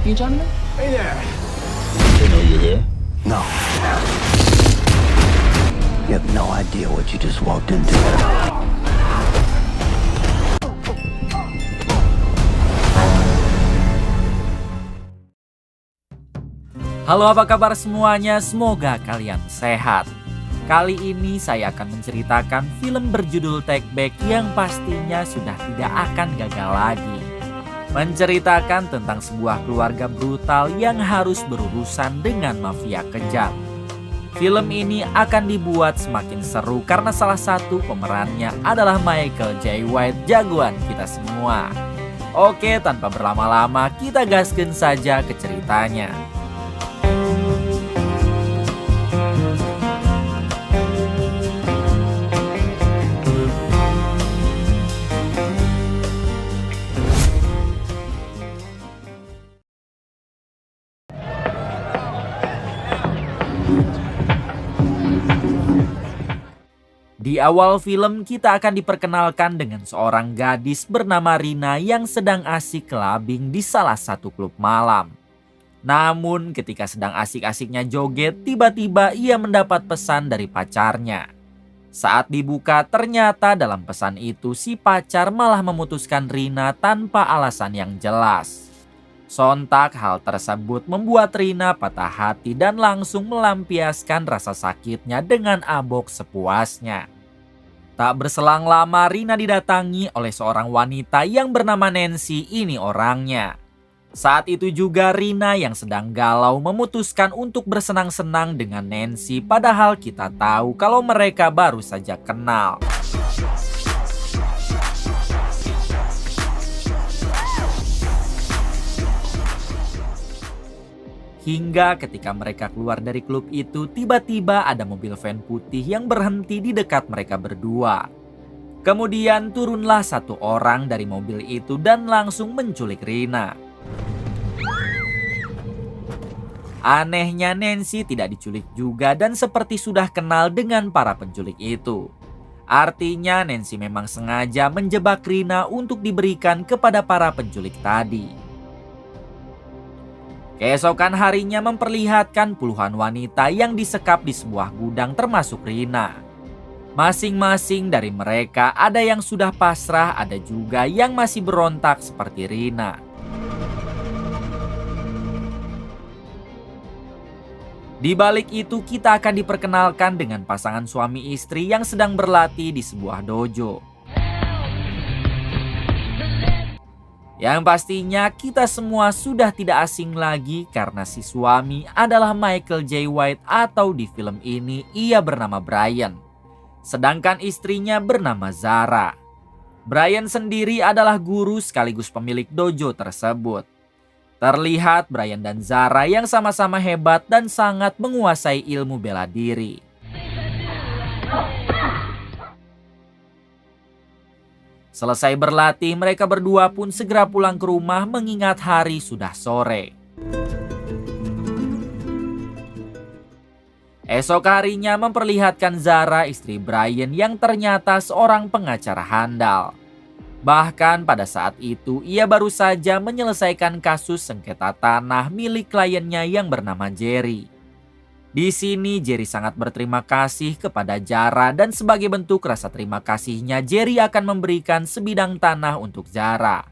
you gentlemen? Hey there. Didn't know you there. No. You have no idea what you just walked into. Halo, apa kabar semuanya? Semoga kalian sehat. Kali ini saya akan menceritakan film berjudul Take Back yang pastinya sudah tidak akan gagal lagi. Menceritakan tentang sebuah keluarga brutal yang harus berurusan dengan mafia kejam. Film ini akan dibuat semakin seru karena salah satu pemerannya adalah Michael Jai White, jagoan kita semua. Oke, tanpa berlama-lama kita gaskeun saja ke ceritanya. Di awal film kita akan diperkenalkan dengan seorang gadis bernama Rina yang sedang asik clubbing di salah satu klub malam. Namun ketika sedang asik-asiknya joget, tiba-tiba ia mendapat pesan dari pacarnya. Saat dibuka ternyata dalam pesan itu si pacar malah memutuskan Rina tanpa alasan yang jelas. Sontak hal tersebut membuat Rina patah hati dan langsung melampiaskan rasa sakitnya dengan abok sepuasnya. Tak berselang lama Rina didatangi oleh seorang wanita yang bernama Nancy, ini orangnya. Saat itu juga Rina yang sedang galau memutuskan untuk bersenang-senang dengan Nancy, padahal kita tahu kalau mereka baru saja kenal. Hingga ketika mereka keluar dari klub itu, tiba-tiba ada mobil van putih yang berhenti di dekat mereka berdua. Kemudian turunlah satu orang dari mobil itu dan langsung menculik Rina. Anehnya Nancy tidak diculik juga dan seperti sudah kenal dengan para penculik itu. Artinya Nancy memang sengaja menjebak Rina untuk diberikan kepada para penculik tadi. Keesokan harinya memperlihatkan puluhan wanita yang disekap di sebuah gudang termasuk Rina. Masing-masing dari mereka ada yang sudah pasrah, ada juga yang masih berontak seperti Rina. Di balik itu kita akan diperkenalkan dengan pasangan suami istri yang sedang berlatih di sebuah dojo. Yang pastinya kita semua sudah tidak asing lagi karena si suami adalah Michael Jai White atau di film ini ia bernama Brian. Sedangkan istrinya bernama Zara. Brian sendiri adalah guru sekaligus pemilik dojo tersebut. Terlihat Brian dan Zara yang sama-sama hebat dan sangat menguasai ilmu bela diri. Selesai berlatih, mereka berdua pun segera pulang ke rumah mengingat hari sudah sore. Esok harinya memperlihatkan Zara istri Brian yang ternyata seorang pengacara handal. Bahkan pada saat itu ia baru saja menyelesaikan kasus sengketa tanah milik kliennya yang bernama Jerry. Di sini Jerry sangat berterima kasih kepada Zara dan sebagai bentuk rasa terima kasihnya Jerry akan memberikan sebidang tanah untuk Zara.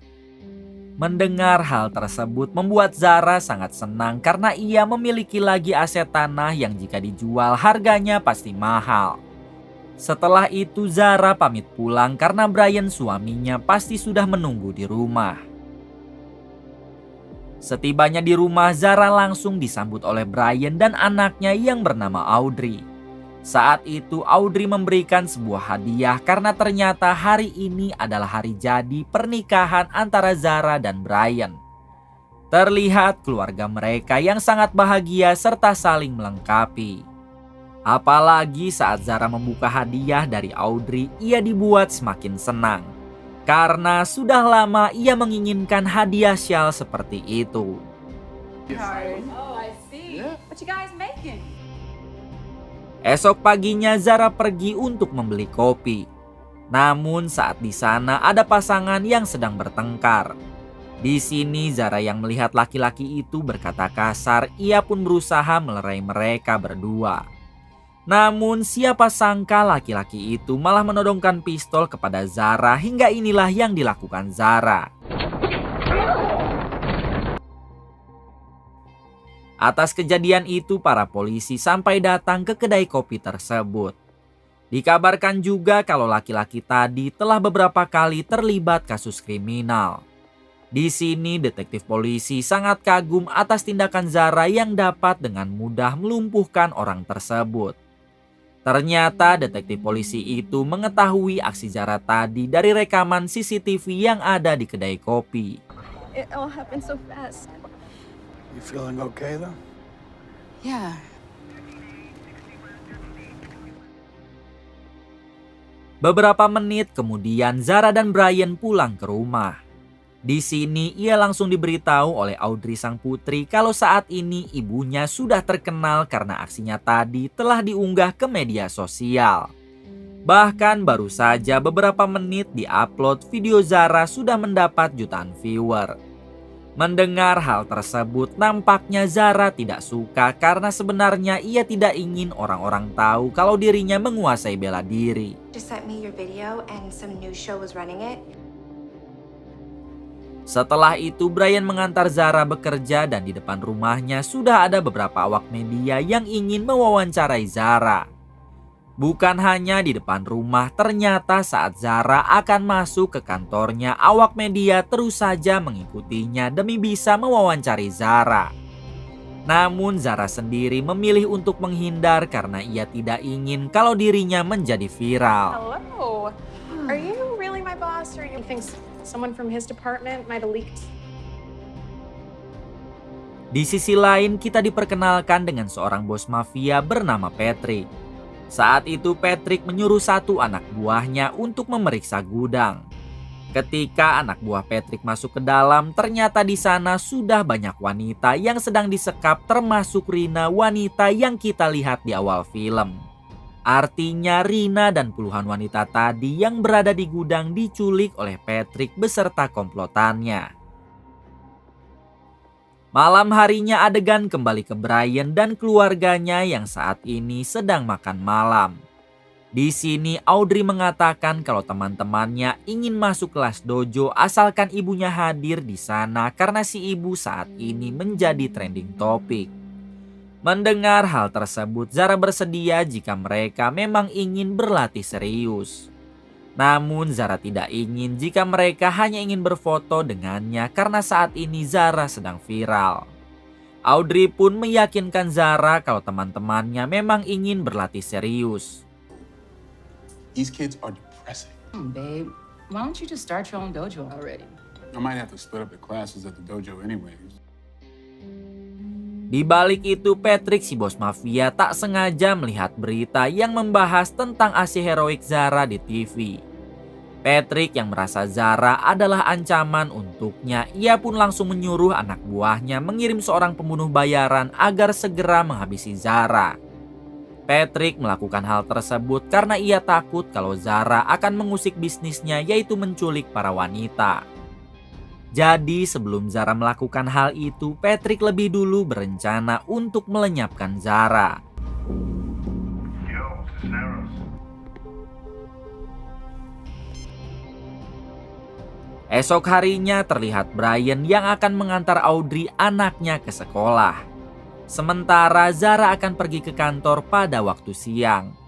Mendengar hal tersebut membuat Zara sangat senang karena ia memiliki lagi aset tanah yang jika dijual harganya pasti mahal. Setelah itu Zara pamit pulang karena Brian suaminya pasti sudah menunggu di rumah. Setibanya di rumah, Zara langsung disambut oleh Brian dan anaknya yang bernama Audrey. Saat itu Audrey memberikan sebuah hadiah karena ternyata hari ini adalah hari jadi pernikahan antara Zara dan Brian. Terlihat keluarga mereka yang sangat bahagia serta saling melengkapi. Apalagi saat Zara membuka hadiah dari Audrey, ia dibuat semakin senang. Karena sudah lama ia menginginkan hadiah syal seperti itu. Oh, I see. What you guys making? Esok paginya Zara pergi untuk membeli kopi. Namun saat di sana ada pasangan yang sedang bertengkar. Di sini Zara yang melihat laki-laki itu berkata kasar, ia pun berusaha melerai mereka berdua. Namun siapa sangka laki-laki itu malah menodongkan pistol kepada Zara hingga inilah yang dilakukan Zara. Atas kejadian itu para polisi sampai datang ke kedai kopi tersebut. Dikabarkan juga kalau laki-laki tadi telah beberapa kali terlibat kasus kriminal. Di sini detektif polisi sangat kagum atas tindakan Zara yang dapat dengan mudah melumpuhkan orang tersebut. Ternyata detektif polisi itu mengetahui aksi Zara tadi dari rekaman CCTV yang ada di kedai kopi. It all happened so fast. You feeling okay though? Yeah. Beberapa menit kemudian Zara dan Brian pulang ke rumah. Di sini ia langsung diberitahu oleh Audrey sang putri kalau saat ini ibunya sudah terkenal karena aksinya tadi telah diunggah ke media sosial. Bahkan baru saja beberapa menit diupload video Zara sudah mendapat jutaan viewer. Mendengar hal tersebut nampaknya Zara tidak suka karena sebenarnya ia tidak ingin orang-orang tahu kalau dirinya menguasai bela diri. Just sent me your video and some news show was running it. Setelah itu Brian mengantar Zara bekerja dan di depan rumahnya sudah ada beberapa awak media yang ingin mewawancarai Zara. Bukan hanya di depan rumah, ternyata saat Zara akan masuk ke kantornya, awak media terus saja mengikutinya demi bisa mewawancari Zara. Namun Zara sendiri memilih untuk menghindar karena ia tidak ingin kalau dirinya menjadi viral. Hello. Are you really my boss, or you think someone from his department might have leaked? Di sisi lain kita diperkenalkan dengan seorang bos mafia bernama Patrick. Saat itu Patrick menyuruh satu anak buahnya untuk memeriksa gudang. Ketika anak buah Patrick masuk ke dalam, ternyata di sana sudah banyak wanita yang sedang disekap, termasuk Rina, wanita yang kita lihat di awal film. Artinya Rina dan puluhan wanita tadi yang berada di gudang diculik oleh Patrick beserta komplotannya. Malam harinya adegan kembali ke Brian dan keluarganya yang saat ini sedang makan malam. Di sini Audrey mengatakan kalau teman-temannya ingin masuk kelas dojo asalkan ibunya hadir di sana karena si ibu saat ini menjadi trending topik. Mendengar hal tersebut, Zara bersedia jika mereka memang ingin berlatih serius. Namun Zara tidak ingin jika mereka hanya ingin berfoto dengannya karena saat ini Zara sedang viral. Audrey pun meyakinkan Zara kalau teman-temannya memang ingin berlatih serius. These kids are depressing. Babe, why don't you just start your own dojo already? I might have to split up the classes at the dojo anyways. Di balik itu, Patrick si bos mafia tak sengaja melihat berita yang membahas tentang aksi heroik Zara di TV. Patrick yang merasa Zara adalah ancaman untuknya, ia pun langsung menyuruh anak buahnya mengirim seorang pembunuh bayaran agar segera menghabisi Zara. Patrick melakukan hal tersebut karena ia takut kalau Zara akan mengusik bisnisnya, yaitu menculik para wanita. Jadi sebelum Zara melakukan hal itu, Patrick lebih dulu berencana untuk melenyapkan Zara. Esok harinya terlihat Brian yang akan mengantar Audrey anaknya ke sekolah. Sementara Zara akan pergi ke kantor pada waktu siang.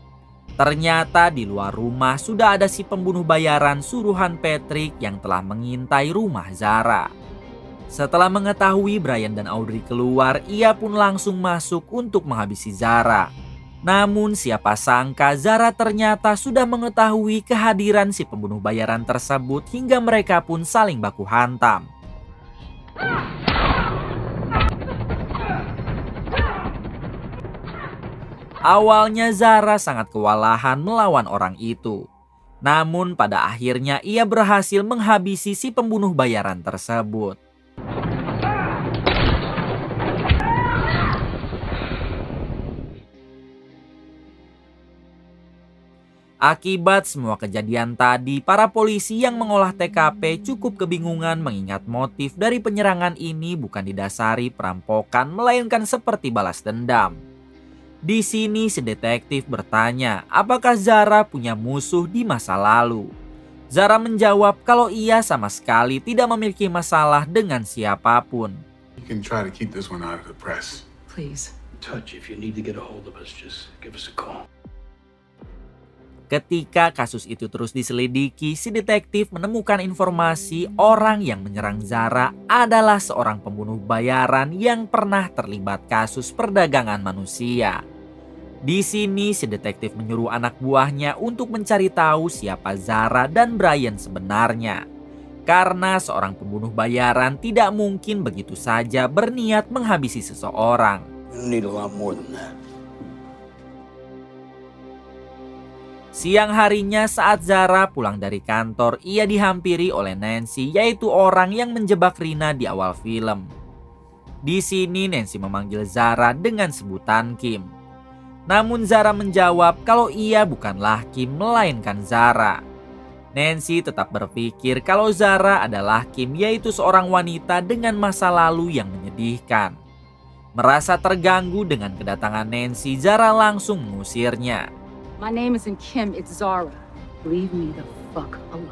Ternyata di luar rumah sudah ada si pembunuh bayaran suruhan Patrick yang telah mengintai rumah Zara. Setelah mengetahui Brian dan Audrey keluar, ia pun langsung masuk untuk menghabisi Zara. Namun siapa sangka Zara ternyata sudah mengetahui kehadiran si pembunuh bayaran tersebut hingga mereka pun saling baku hantam. Awalnya Zara sangat kewalahan melawan orang itu. Namun pada akhirnya ia berhasil menghabisi si pembunuh bayaran tersebut. Akibat semua kejadian tadi, para polisi yang mengolah TKP cukup kebingungan mengingat motif dari penyerangan ini bukan didasari perampokan melainkan seperti balas dendam. Di sini si detektif bertanya apakah Zara punya musuh di masa lalu. Zara menjawab kalau ia sama sekali tidak memiliki masalah dengan siapapun. You can try to keep this one out of the press. Please. Touch, if you need to get a hold of us, just give us a call. Ketika kasus itu terus diselidiki, si detektif menemukan informasi orang yang menyerang Zara adalah seorang pembunuh bayaran yang pernah terlibat kasus perdagangan manusia. Di sini si detektif menyuruh anak buahnya untuk mencari tahu siapa Zara dan Brian sebenarnya. Karena seorang pembunuh bayaran tidak mungkin begitu saja berniat menghabisi seseorang. We need a lot more than that. Siang harinya saat Zara pulang dari kantor, ia dihampiri oleh Nancy, yaitu orang yang menjebak Rina di awal film. Di sini Nancy memanggil Zara dengan sebutan Kim. Namun Zara menjawab kalau ia bukanlah Kim melainkan Zara. Nancy tetap berpikir kalau Zara adalah Kim, yaitu seorang wanita dengan masa lalu yang menyedihkan. Merasa terganggu dengan kedatangan Nancy, Zara langsung mengusirnya. My name isn't Kim, it's Zara. Leave me the fuck alone.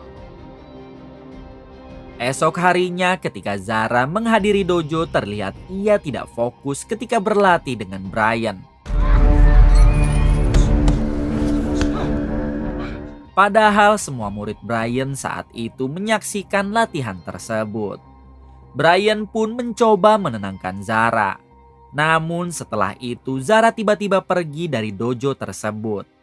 Esok harinya ketika Zara menghadiri dojo, terlihat ia tidak fokus ketika berlatih dengan Brian. Padahal semua murid Brian saat itu menyaksikan latihan tersebut. Brian pun mencoba menenangkan Zara. Namun setelah itu Zara tiba-tiba pergi dari dojo tersebut.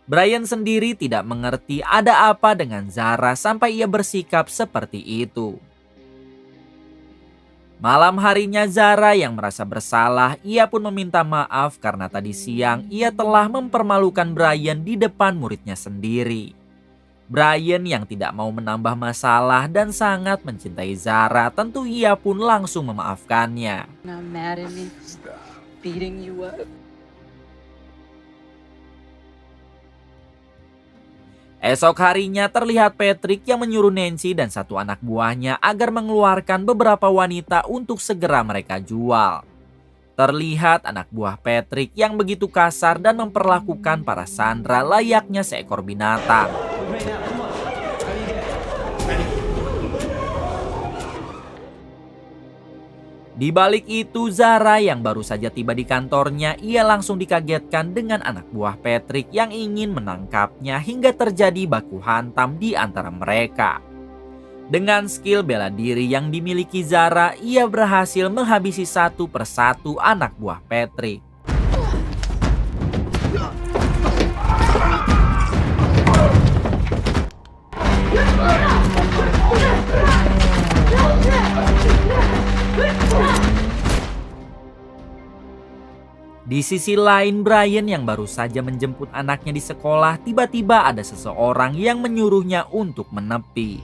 Brian sendiri tidak mengerti ada apa dengan Zara sampai ia bersikap seperti itu. Malam harinya Zara yang merasa bersalah, ia pun meminta maaf karena tadi siang ia telah mempermalukan Brian di depan muridnya sendiri. Brian yang tidak mau menambah masalah dan sangat mencintai Zara, tentu ia pun langsung memaafkannya. Not mad at me. Beating you up. Esok harinya terlihat Patrick yang menyuruh Nancy dan satu anak buahnya agar mengeluarkan beberapa wanita untuk segera mereka jual. Terlihat anak buah Patrick yang begitu kasar dan memperlakukan para sandera layaknya seekor binatang. Di balik itu, Zara yang baru saja tiba di kantornya, ia langsung dikagetkan dengan anak buah Patrick yang ingin menangkapnya hingga terjadi baku hantam di antara mereka. Dengan skill bela diri yang dimiliki Zara, ia berhasil menghabisi satu persatu anak buah Patrick. Di sisi lain, Brian yang baru saja menjemput anaknya di sekolah, tiba-tiba ada seseorang yang menyuruhnya untuk menepi.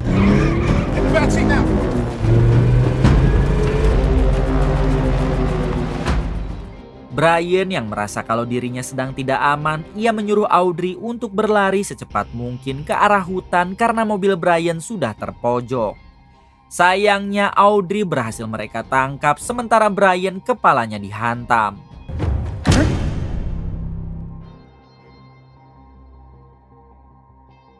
Brian yang merasa kalau dirinya sedang tidak aman, ia menyuruh Audrey untuk berlari secepat mungkin ke arah hutan karena mobil Brian sudah terpojok. Sayangnya Audrey berhasil mereka tangkap sementara Brian kepalanya dihantam.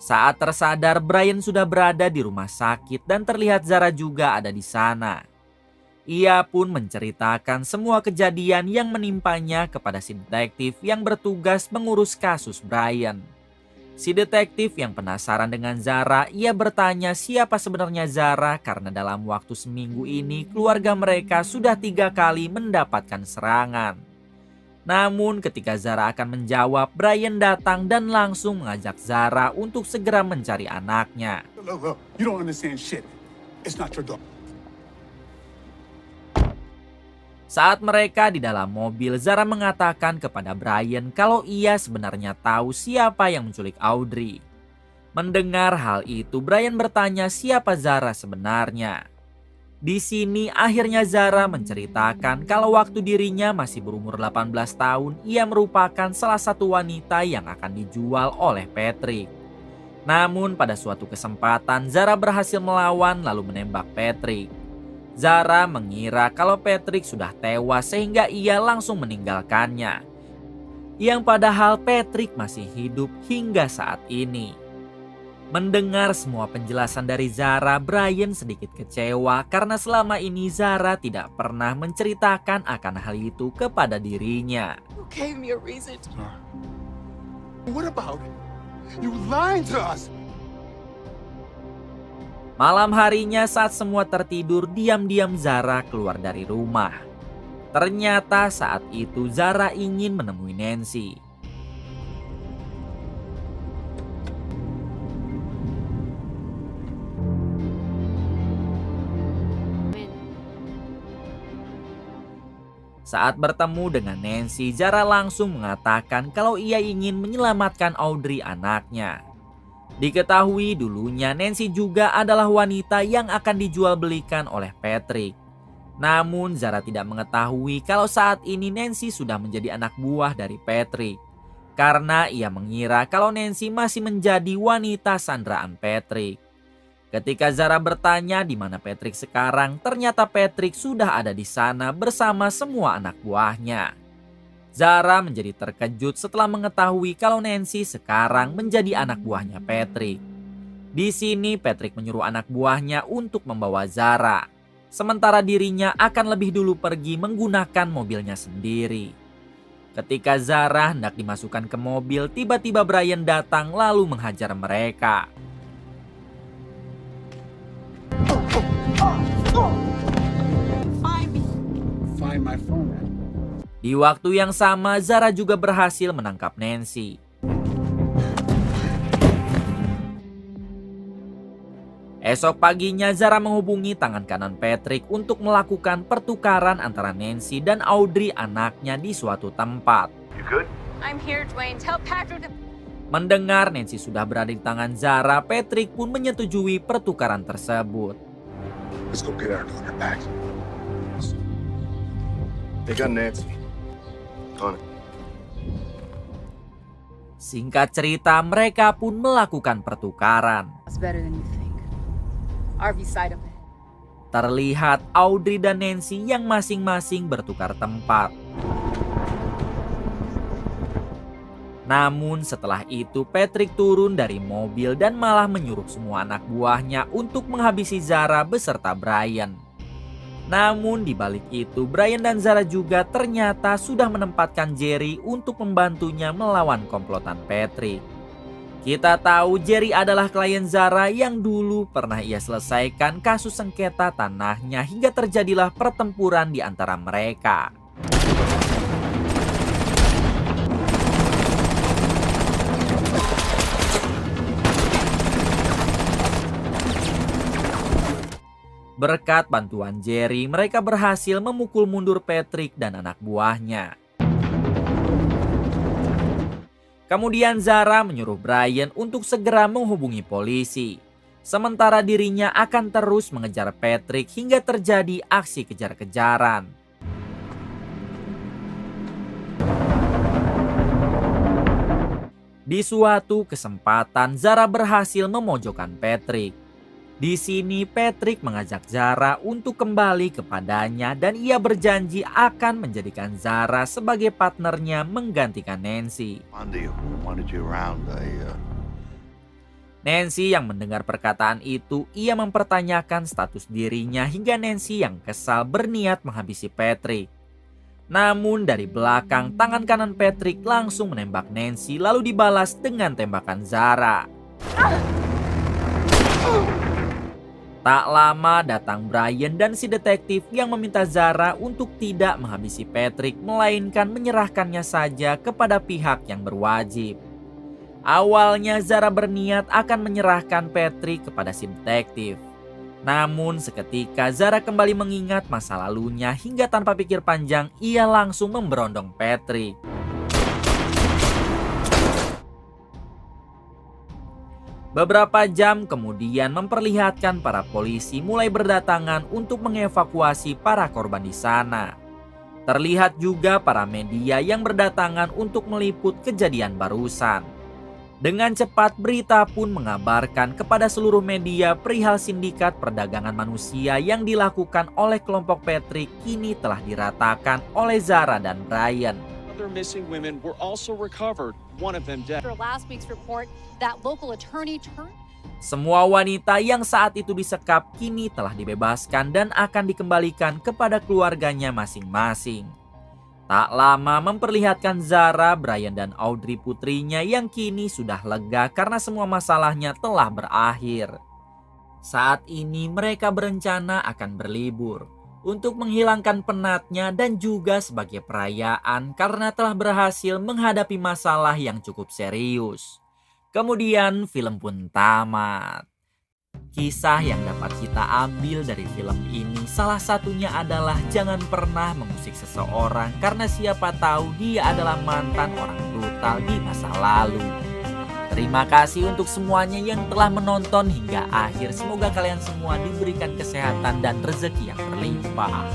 Saat tersadar, Brian sudah berada di rumah sakit dan terlihat Zara juga ada di sana. Ia pun menceritakan semua kejadian yang menimpanya kepada si detektif yang bertugas mengurus kasus Brian. Si detektif yang penasaran dengan Zara, ia bertanya siapa sebenarnya Zara karena dalam waktu seminggu ini keluarga mereka sudah 3 kali mendapatkan serangan. Namun ketika Zara akan menjawab, Brian datang dan langsung mengajak Zara untuk segera mencari anaknya. Look, you don't understand shit. It's not your dog. Saat mereka di dalam mobil, Zara mengatakan kepada Brian kalau ia sebenarnya tahu siapa yang menculik Audrey. Mendengar hal itu, Brian bertanya siapa Zara sebenarnya. Di sini akhirnya Zara menceritakan kalau waktu dirinya masih berumur 18 tahun, ia merupakan salah satu wanita yang akan dijual oleh Patrick. Namun pada suatu kesempatan Zara berhasil melawan lalu menembak Patrick. Zara mengira kalau Patrick sudah tewas sehingga ia langsung meninggalkannya. Yang padahal Patrick masih hidup hingga saat ini. Mendengar semua penjelasan dari Zara, Brian sedikit kecewa karena selama ini Zara tidak pernah menceritakan akan hal itu kepada dirinya. You gave me a reason to... What about it? You lying to us. Malam harinya saat semua tertidur, diam-diam Zara keluar dari rumah. Ternyata saat itu Zara ingin menemui Nancy. Saat bertemu dengan Nancy, Zara langsung mengatakan kalau ia ingin menyelamatkan Audrey anaknya. Diketahui dulunya Nancy juga adalah wanita yang akan dijual belikan oleh Patrick. Namun Zara tidak mengetahui kalau saat ini Nancy sudah menjadi anak buah dari Patrick. Karena ia mengira kalau Nancy masih menjadi wanita sandraan Patrick. Ketika Zara bertanya di mana Patrick sekarang, ternyata Patrick sudah ada di sana bersama semua anak buahnya. Zara menjadi terkejut setelah mengetahui kalau Nancy sekarang menjadi anak buahnya Patrick. Di sini Patrick menyuruh anak buahnya untuk membawa Zara, sementara dirinya akan lebih dulu pergi menggunakan mobilnya sendiri. Ketika Zara hendak dimasukkan ke mobil, tiba-tiba Brian datang lalu menghajar mereka. Find my phone. Di waktu yang sama, Zara juga berhasil menangkap Nancy. Esok paginya, Zara menghubungi tangan kanan Patrick untuk melakukan pertukaran antara Nancy dan Audrey anaknya di suatu tempat. I'm here, Dwayne. Tell Patrick to... Mendengar Nancy sudah berada di tangan Zara, Patrick pun menyetujui pertukaran tersebut. Let's go get our daughter back. They got Nancy. On it. Singkat cerita, mereka pun melakukan pertukaran. It's better than you think. RV side of it. Terlihat Audrey dan Nancy yang masing-masing bertukar tempat. Namun setelah itu Patrick turun dari mobil dan malah menyuruh semua anak buahnya untuk menghabisi Zara beserta Brian. Namun di balik itu Brian dan Zara juga ternyata sudah menempatkan Jerry untuk membantunya melawan komplotan Patrick. Kita tahu Jerry adalah klien Zara yang dulu pernah ia selesaikan kasus sengketa tanahnya hingga terjadilah pertempuran di antara mereka. Berkat bantuan Jerry, mereka berhasil memukul mundur Patrick dan anak buahnya. Kemudian Zara menyuruh Brian untuk segera menghubungi polisi. Sementara dirinya akan terus mengejar Patrick hingga terjadi aksi kejar-kejaran. Di suatu kesempatan, Zara berhasil memojokkan Patrick. Di sini Patrick mengajak Zara untuk kembali kepadanya dan ia berjanji akan menjadikan Zara sebagai partnernya menggantikan Nancy. Nancy yang mendengar perkataan itu, ia mempertanyakan status dirinya hingga Nancy yang kesal berniat menghabisi Patrick. Namun dari belakang, tangan kanan Patrick langsung menembak Nancy lalu dibalas dengan tembakan Zara. Tak lama datang Brian dan si detektif yang meminta Zara untuk tidak menghabisi Patrick melainkan menyerahkannya saja kepada pihak yang berwajib. Awalnya Zara berniat akan menyerahkan Patrick kepada si detektif. Namun seketika Zara kembali mengingat masa lalunya hingga tanpa pikir panjang ia langsung memberondong Patrick. Beberapa jam kemudian memperlihatkan para polisi mulai berdatangan untuk mengevakuasi para korban di sana. Terlihat juga para media yang berdatangan untuk meliput kejadian barusan. Dengan cepat berita pun mengabarkan kepada seluruh media perihal sindikat perdagangan manusia yang dilakukan oleh kelompok Patrick kini telah diratakan oleh Zara dan Brian. Other missing women were also recovered, one of them dead. After last week's report, that local attorney turned. Semua wanita yang saat itu disekap kini telah dibebaskan dan akan dikembalikan kepada keluarganya masing-masing. Tak lama memperlihatkan Zara, Brian, dan Audrey putrinya yang kini sudah lega karena semua masalahnya telah berakhir. Saat ini mereka berencana akan berlibur untuk menghilangkan penatnya dan juga sebagai perayaan karena telah berhasil menghadapi masalah yang cukup serius. Kemudian film pun tamat. Kisah yang dapat kita ambil dari film ini salah satunya adalah jangan pernah mengusik seseorang karena siapa tahu dia adalah mantan orang brutal di masa lalu. Terima kasih untuk semuanya yang telah menonton hingga akhir. Semoga kalian semua diberikan kesehatan dan rezeki yang berlimpah.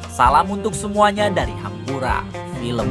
Salam untuk semuanya dari Hampura Film.